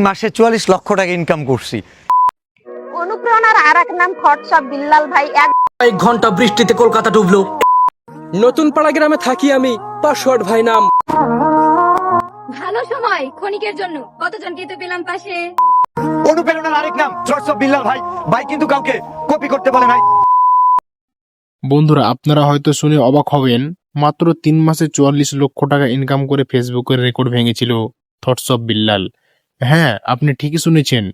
মাসে 44 লক্ষ টাকা ইনকাম করছি। অনুপ্রেরণার আরেক নাম থটস অফ বিল্লাল ভাই। এক ঘন্টা বৃষ্টিতে কলকাতা ডুবলো। নতুন পাড়া গ্রামে থাকি আমি, পাসওয়ার্ড ভাই নাম। ভালো সময় ক্ষণিকের জন্য কতজনকে তো পেলাম পাশে। অনুপ্রেরণার আরেক নাম থটস অফ বিল্লাল ভাই। ভাই কিন্তু কাউকে কপি করতে বলে নাই। বন্ধুরা, আপনারা হয়তো শুনে অবাক হবেন, মাত্র 3 মাসে 44 লক্ষ টাকা ইনকাম করে ফেসবুকের রেকর্ড ভেঙেছিল থটস অফ বিল্লাল। হ্যাঁ, আপনি ঠিকই শুনেছেন,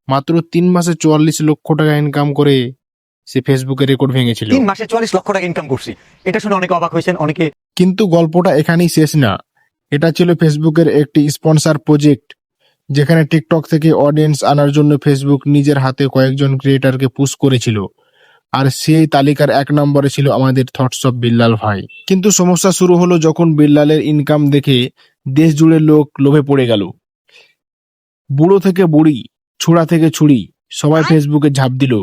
মাত্র 3 মাসে 44 লক্ষ টাকা ইনকাম করে সে ফেসবুকের রেকর্ড ভেঙেছিল। 3 মাসে 44 লক্ষ টাকা ইনকাম করছি, এটা শুনে অনেকে অবাক হয়েছেন। অনেকে কিন্তু গল্পটা এখানেই শেষ না। এটা ছিল ফেসবুকের একটি স্পন্সর প্রজেক্ট, যেখানে টিকটক থেকে অডিয়েন্স আনার জন্য ফেসবুক নিজের হাতে কয়েকজন ক্রিয়েটারকে পুশ করেছিল, আর সেই তালিকার 1 নম্বরে ছিল আমাদের থটস অফ বিল্লাল ভাই। কিন্তু সমস্যা শুরু হলো যখন বিল্লালের ইনকাম দেখে দেশ জুড়ে লোক লোভে পড়ে গেল। বুড়ো থেকে বুড়ি, ছুড়া থেকে ছুড়ি, সবাই ফেসবুকে ঝাঁপ দিল।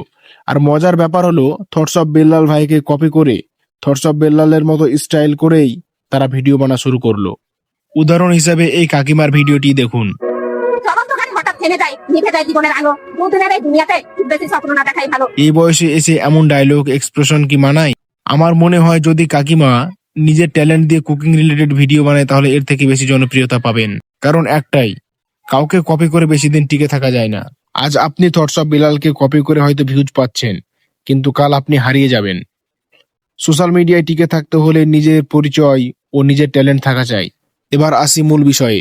আর মজার ব্যাপার হলো, থটস অফ বিল্লাল ভাইকে কপি করে থটস অফ বিল্লালের মতো স্টাইল করেই তারা ভিডিও বানা শুরু করলো। উদাহরণ হিসাবে এই কাকিমার ভিডিওটি দেখুন। সমস্ত গাড়ি হঠাৎ থেমে যায়, নিভে যায় জীবনের আলো। বুদ্ধদের এই দুনিয়াতে খুব বেশি স্বপ্ন না দেখাই ভালো। এই বয়সে এসে এমন ডায়লগ এক্সপ্রেশন কি মানায়? আমার মনে হয় যদি কাকিমা নিজের ট্যালেন্ট দিয়ে কুকিং রিলেটেড ভিডিও বানায় তাহলে এর থেকে বেশি জনপ্রিয়তা পাবেন। কারণ একটাই, কাউকে কপি করে বেশি দিন টিকে থাকা যায় না। আজ আপনি থটস অফ বিল্লালকে কপি করে হয়তো ভিউজ পাচ্ছেন, কিন্তু কাল আপনি হারিয়ে যাবেন। সোশ্যাল মিডিয়ায় টিকে থাকতে হলে নিজের পরিচয় ও নিজের ট্যালেন্ট থাকা চাই। এবার আসি মূল বিষয়ে।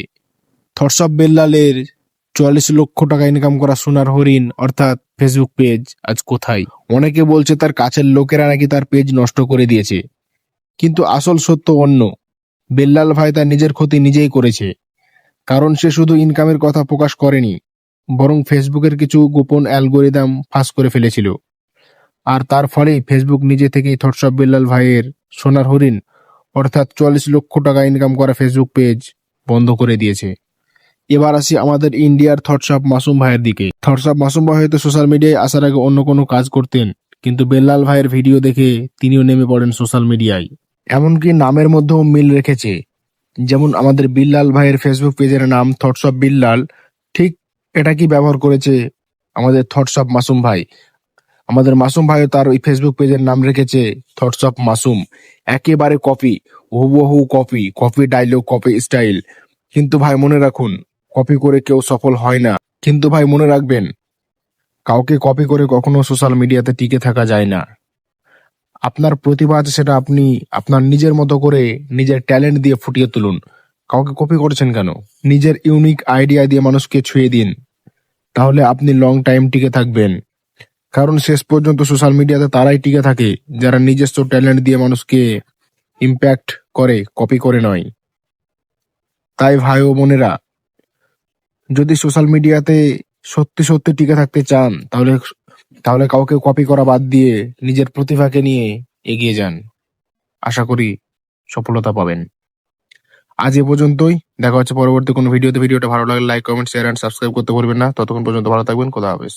থটস অফ বিল্লালের 44 লক্ষ টাকা ইনকাম করা সোনার হরিণ অর্থাৎ ফেসবুক পেজ আজ কোথায়? অনেকে বলছে তার কাছের লোকেরা নাকি তার পেজ নষ্ট করে দিয়েছে, কিন্তু আসল সত্য অন্য। বিল্লাল ভাই তার নিজের ক্ষতি নিজেই করেছে। কারণ সে শুধু ইনকামের কথা প্রকাশ করেনি, বরং ফেসবুকের কিছু গোপন অ্যালগোরিদম ফাঁস করে ফেলেছিল। আর তার ফলেই ফেসবুক নিজে থেকেই থটস অফ বিল্লাল ভাইয়ের সোনার হরিণ অর্থাৎ 44 লক্ষ টাকা ইনকাম করা ফেসবুক পেজ বন্ধ করে দিয়েছে। এবার আসি আমাদের ইন্ডিয়ার থটস অফ মাসুম ভাইয়ের দিকে। থটস অফ মাসুম ভাই হয়তো সোশ্যাল মিডিয়ায় আসার আগে অন্য কোনো কাজ করতেন, কিন্তু বিল্লাল ভাইয়ের ভিডিও দেখে তিনিও নেমে পড়েন সোশ্যাল মিডিয়ায়। এমনকি নামের মধ্যেও মিল রেখেছে। যেমন আমাদের বিল্লাল ভাইয়ের ফেসবুক পেজের নাম থটস অফ বিল্লাল, ঠিক এটা কি ব্যবহার করেছে আমাদের থটস অফ মাসুম ভাই। আমাদের মাসুম ভাইও তার ওই ফেসবুক পেজের নাম রেখেছে থটস অফ মাসুম। একেবারে কপি, হুবহু copy, copy dialogue, copy style. কিন্তু ভাই মনে রাখুন, কপি করে কেউ সফল হয় না। কিন্তু ভাই মনে রাখবেন, কাউকে কপি করে কখনো সোশ্যাল মিডিয়াতে টিকে থাকা যায় না। আপনার প্রতিভা আছে, সেটা আপনি আপনার নিজের মতো করে নিজের ট্যালেন্ট দিয়ে ফুটিয়ে তুলুন। কাউকে কপি করছেন কেন? নিজের ইউনিক আইডিয়া দিয়ে মানুষকে ছুঁয়ে দিন, তাহলে আপনি লং টাইম টিকে থাকবেন। কারণ শেষ পর্যন্ত সোশ্যাল মিডিয়াতে তারাই টিকে থাকে যারা নিজস্ব ট্যালেন্ট দিয়ে মানুষকে ইম্প্যাক্ট করে, কপি করে নয়। তাই ভাই ও বোনেরা, যদি সোশ্যাল মিডিয়াতে সত্যি সত্যি টিকে থাকতে চান, তাহলে কাউকে কপি করা বাদ দিয়ে নিজের প্রতিভাকে নিয়ে এগিয়ে যান। আশা করি সফলতা পাবেন। আজ এ পর্যন্তই। দেখা হচ্ছে পরবর্তী কোনো ভিডিওতে। ভিডিওটা ভালো লাগলে like, comment, share and subscribe করতে ভুলবেন না। ততক্ষণ পর্যন্ত ভালো থাকবেন। খোদা হাফেজ।